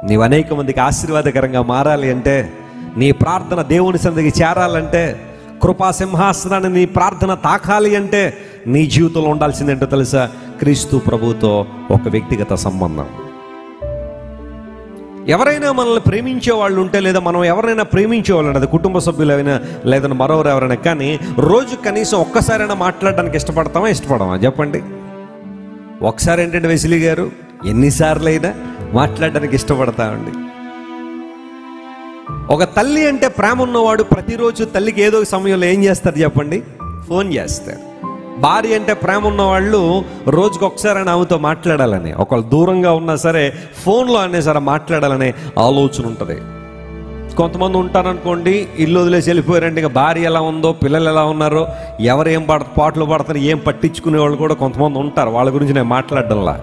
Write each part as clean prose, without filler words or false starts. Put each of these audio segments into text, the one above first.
నీవు అనేక మందికి ఆశీర్వాదకరంగా మారాలి అంటే, నీ ప్రార్థన దేవుని సన్నిధికి చేరాలంటే, కృపా సింహాసనాన్ని నీ ప్రార్థన తాకాలి అంటే, నీ జీవితంలో ఉండాల్సిందేంటో తెలుసా? క్రీస్తు ప్రభుతో ఒక వ్యక్తిగత సంబంధం. ఎవరైనా మనల్ని ప్రేమించే వాళ్ళు ఉంటే, లేదా మనం ఎవరైనా ప్రేమించే వాళ్ళు, అది కుటుంబ సభ్యులైనా లేదా మరొకరు ఎవరైనా, కానీ రోజు కనీసం ఒక్కసారైనా మాట్లాడడానికి ఇష్టపడమా చెప్పండి? ఒకసారి ఏంటంటే వెసిలి గారు, ఎన్నిసార్లు అయినా మాట్లాడడానికి ఇష్టపడతామండి. ఒక తల్లి అంటే ప్రేమ ఉన్నవాడు ప్రతిరోజు తల్లికి ఏదో సమయంలో ఏం చేస్తారు చెప్పండి? ఫోన్ చేస్తారు. భార్య అంటే ప్రేమ ఉన్నవాళ్ళు రోజుకి ఒకసారైనా ఆమెతో మాట్లాడాలని, ఒకళ్ళు దూరంగా ఉన్నా సరే ఫోన్లో అనే సరే మాట్లాడాలనే ఆలోచన ఉంటుంది. కొంతమంది ఉంటారనుకోండి, ఇల్లు వదిలేసి వెళ్ళిపోయారంటే ఇక భార్య ఎలా ఉందో, పిల్లలు ఎలా ఉన్నారో, ఎవరు ఏం పాటలు పడతారో ఏం పట్టించుకునే వాళ్ళు కూడా కొంతమంది ఉంటారు. వాళ్ళ గురించి నేను మాట్లాడడంలా.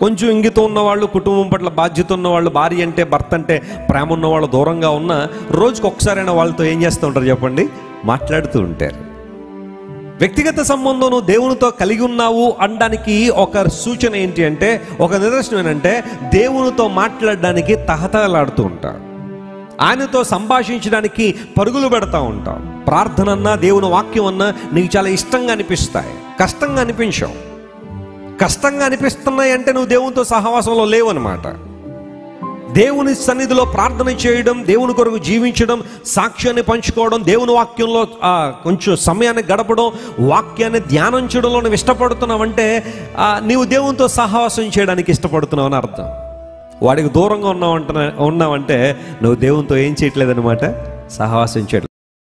కొంచెం ఇంగితం ఉన్నవాళ్ళు, కుటుంబం పట్ల బాధ్యత ఉన్నవాళ్ళు, భార్య అంటే భర్త అంటే ప్రేమ ఉన్నవాళ్ళు దూరంగా ఉన్నా రోజుకి ఒకసారైనా వాళ్ళతో ఏం చేస్తూ ఉంటారు చెప్పండి? మాట్లాడుతూ ఉంటారు. వ్యక్తిగత సంబంధం నువ్వు దేవునితో కలిగి ఉన్నావు అనడానికి ఒక సూచన ఏంటి అంటే, ఒక నిదర్శనం ఏంటంటే, దేవునితో మాట్లాడడానికి తహతలాడుతూ ఉంటావు, ఆయనతో సంభాషించడానికి పరుగులు పెడతా ఉంటావు. ప్రార్థన అన్నా దేవుని వాక్యం అన్నా నీకు చాలా ఇష్టంగా అనిపిస్తాయి, కష్టంగా అనిపించవు. కష్టంగా అనిపిస్తున్నాయి అంటే నువ్వు దేవునితో సహవాసంలో లేవన్నమాట. దేవుని సన్నిధిలో ప్రార్థన చేయడం, దేవుని కొరకు జీవించడం, సాక్ష్యాన్ని పంచుకోవడం, దేవుని వాక్యంలో కొంచెం సమయాన్ని గడపడం, వాక్యాన్ని ధ్యానించడంలో నువ్వు ఇష్టపడుతున్నావంటే నీవు దేవునితో సహవాసం చేయడానికి ఇష్టపడుతున్నావు అని అర్థం. వాడికి దూరంగా ఉన్నావంటే నువ్వు దేవునితో ఏం చేయట్లేదన్నమాట, సహవాసం చేయట్లేదు.